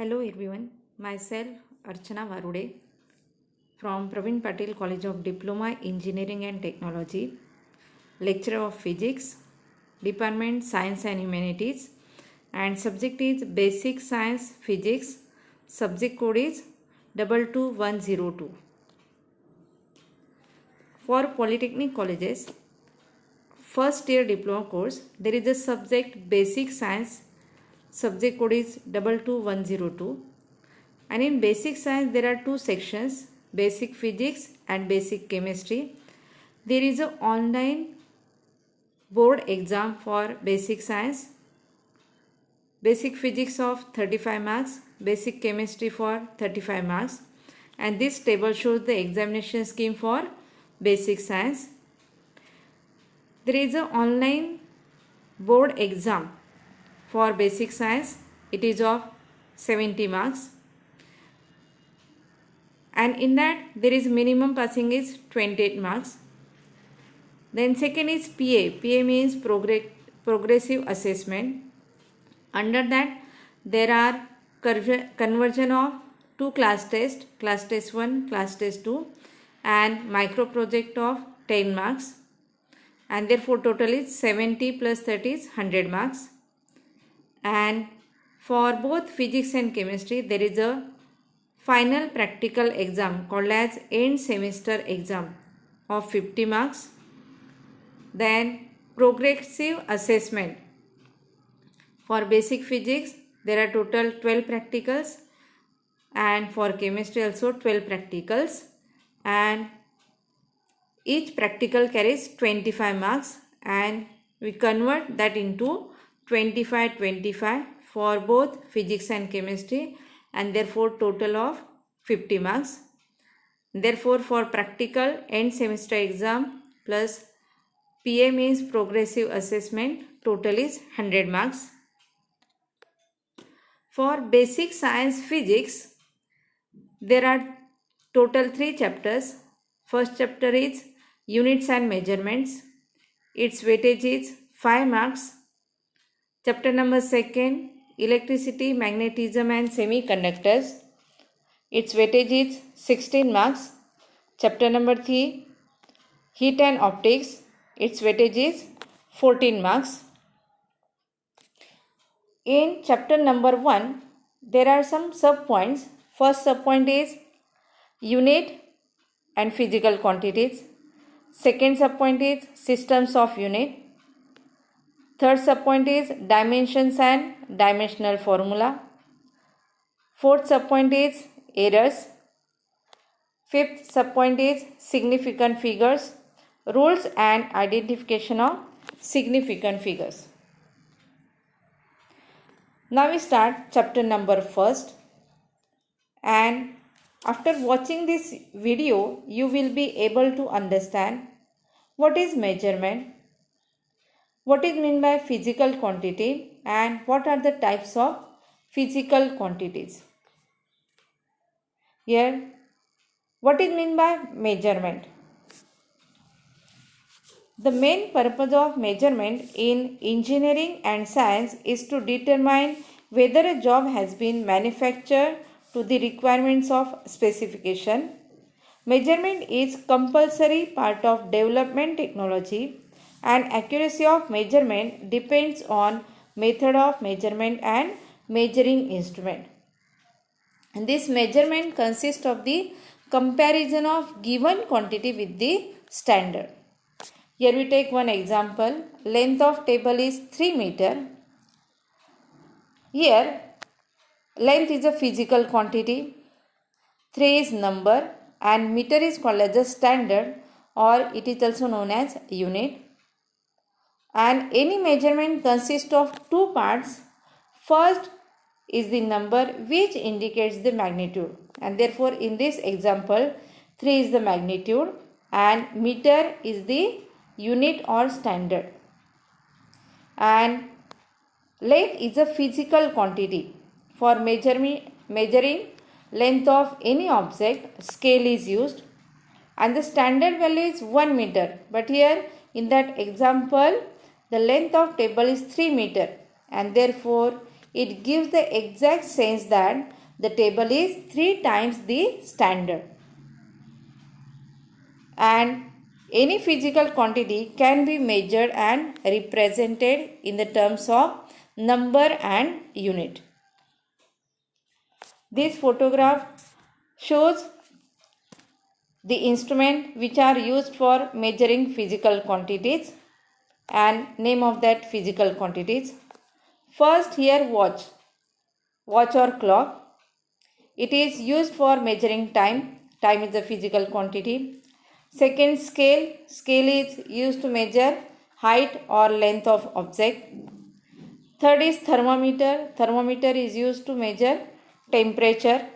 Hello everyone, myself Archana Varude from Praveen Patel College of Diploma Engineering and Technology, lecturer of Physics, Department Science and Humanities, and subject is Basic Science Physics, subject code is 22102. For Polytechnic colleges, first year diploma course, there is a subject Basic Science, subject code is 22102. And in basic science there are two sections, basic physics and basic chemistry. There is an online board exam for basic science, basic physics of 35 marks, basic chemistry for 35 marks, and this table shows the examination scheme for basic science. There is an online board exam for basic science, it is of 70 marks. And in that there is minimum passing is 28 marks. Then second is PA. PA means progressive assessment. Under that there are conversion of two class tests, class test 1, class test 2 and micro project of 10 marks, and therefore total is 70 plus 30 is 100 marks. And for both physics and chemistry there is a final practical exam called as end semester exam of 50 marks. Then progressive assessment. For basic physics there are total 12 practicals, and for chemistry also 12 practicals, and each practical carries 25 marks, and we convert that into 25 for both physics and chemistry, and therefore total of 50 marks. Therefore for practical end semester exam plus PA means progressive assessment, total is 100 marks. For basic science physics there are total 3 chapters. First chapter is units and measurements, its weightage is 5 marks. Chapter number 2, electricity, magnetism and semiconductors, its weightage is 16 marks. Chapter number 3, heat and optics, its weightage is 14 marks. In chapter number 1 there are some sub points. First sub point is unit and physical quantities. Second sub point is systems of unit. Third subpoint is dimensions and dimensional formula. Fourth subpoint is errors. Fifth subpoint is significant figures, rules and identification of significant figures. Now we start chapter number 1, and after watching this video you will be able to understand what is measurement, what is meant by physical quantity, and what are the types of physical quantities. Here, what is meant by measurement? The main purpose of measurement in engineering and science is to determine whether a job has been manufactured to the requirements of specification. Measurement is compulsory part of development technology, and accuracy of measurement depends on method of measurement and measuring instrument. And this measurement consists of the comparison of given quantity with the standard. Here we take one example. Length of table is 3 meter. Here length is a physical quantity, 3 is number, and meter is called as a standard, or it is also known as unit. And any measurement consists of two parts. First is the number which indicates the magnitude, and therefore in this example 3 is the magnitude and meter is the unit or standard. And length is a physical quantity. For measuring length of any object, scale is used, and the standard value is 1 meter, but here in that example the length of table is 3 meter, and therefore it gives the exact sense that the table is 3 times the standard. And any physical quantity can be measured and represented in the terms of number and unit. This photograph shows the instrument which are used for measuring physical quantities and name of that physical quantities. First, here watch or clock. It is used for measuring time. Time is a physical quantity. Second, scale is used to measure height or length of object. Third is thermometer is used to measure temperature.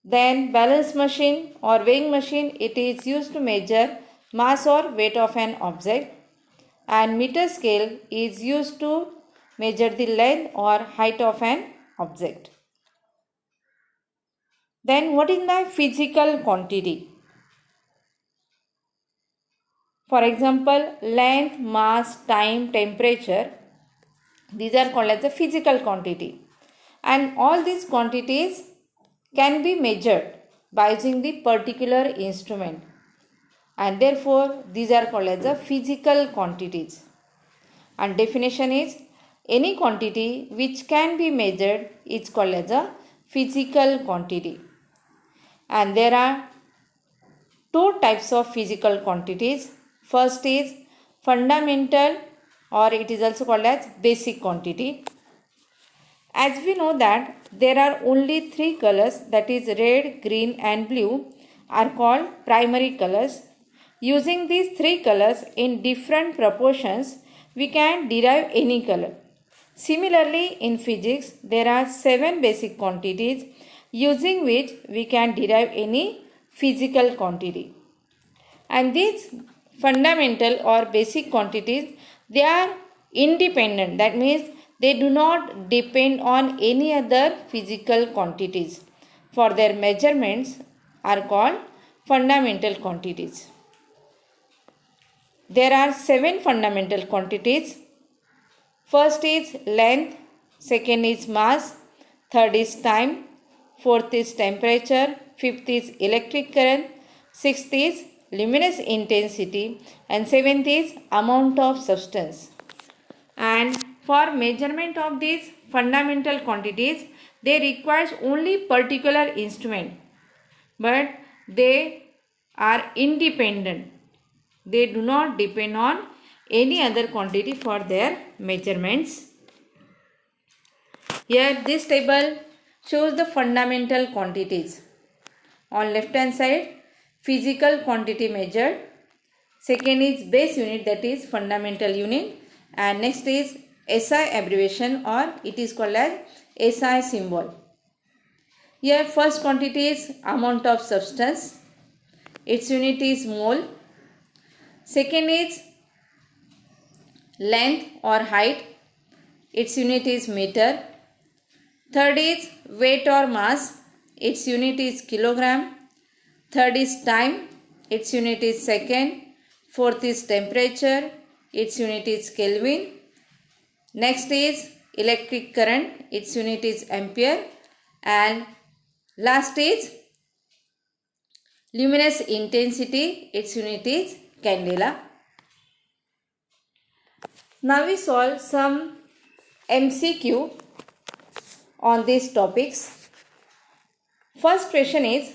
Then balance machine or weighing machine, it is used to measure mass or weight of an object. And meter scale is used to measure the length or height of an object. Then what is the physical quantity? For example, length, mass, time, temperature, these are called as the physical quantity. And all these quantities can be measured by using the particular instrument. And therefore, these are called as the physical quantities. And definition is, any quantity which can be measured is called as a physical quantity. And there are two types of physical quantities. First is fundamental, or it is also called as basic quantity. As we know that there are only 3 colors, that is red, green and blue, are called primary colors. Using these 3 colors in different proportions, we can derive any color. Similarly, in physics, there are 7 basic quantities using which we can derive any physical quantity. And these fundamental or basic quantities, they are independent. That means they do not depend on any other physical quantities. For their measurements are called fundamental quantities. There are 7 fundamental quantities. First is length, second is mass, third is time, fourth is temperature, fifth is electric current, sixth is luminous intensity, and seventh is amount of substance. And for measurement of these fundamental quantities, they require only particular instrument, but they are independent. They do not depend on any other quantity for their measurements. Here this table shows the fundamental quantities. On left hand side, physical quantity measured. Second is base unit, that is fundamental unit. And next is SI abbreviation, or it is called as SI symbol. Here first quantity is amount of substance. Its unit is mole. Second is length or height. Its unit is meter. Third is weight or mass. Its unit is kilogram. Third is time. Its unit is second. Fourth is temperature. Its unit is Kelvin. Next is electric current. Its unit is ampere. And last is luminous intensity. Its unit is candela. Now we solve some MCQ on these topics. First question is,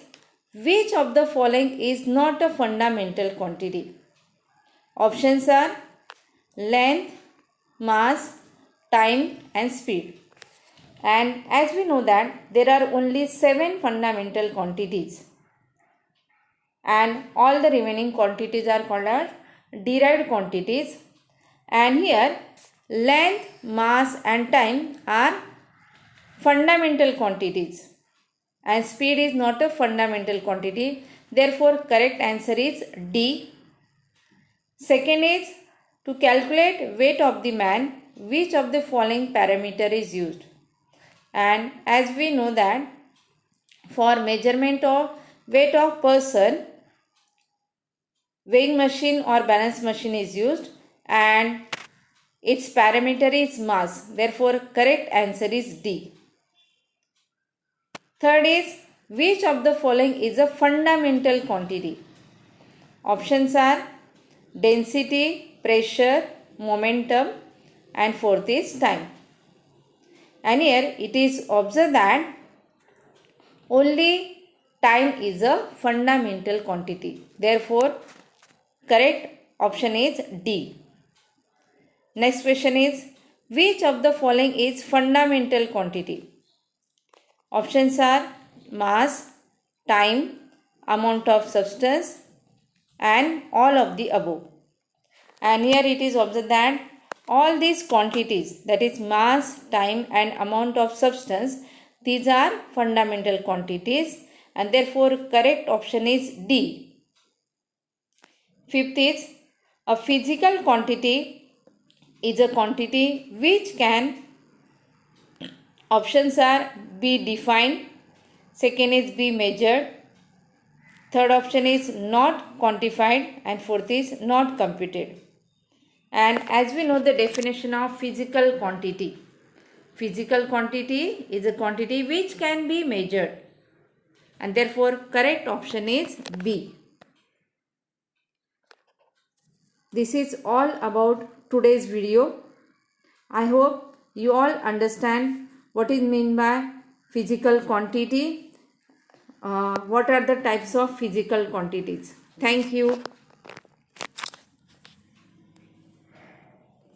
which of the following is not a fundamental quantity? Options are length, mass, time and speed. And as we know that there are only 7 fundamental quantities, and all the remaining quantities are called as derived quantities. And here length, mass and time are fundamental quantities, and speed is not a fundamental quantity. Therefore correct answer is D. Second is, to calculate weight of the man, which of the following parameter is used? And as we know that for measurement of weight of person, weighing machine or balance machine is used, and Its parameter is mass. Therefore, correct answer is D. Third is, which of the following is a fundamental quantity? Options are density, pressure, momentum, and fourth is time. And here it is observed that only time is a fundamental quantity. Therefore, correct option is D. Next question is, which of the following is fundamental quantity? Options are mass, time, amount of substance, and all of the above. And here it is observed that all these quantities, that is mass, time, and amount of substance, these are fundamental quantities, and therefore correct option is D. Fifth is, a physical quantity is a quantity which can, options are be defined, second is be measured, third option is not quantified, and fourth is not computed. And as we know the definition of physical quantity, physical quantity is a quantity which can be measured, and therefore correct option is B. This is all about today's video. I hope you all understand what is meant by physical quantity, what are the types of physical quantities. Thank you.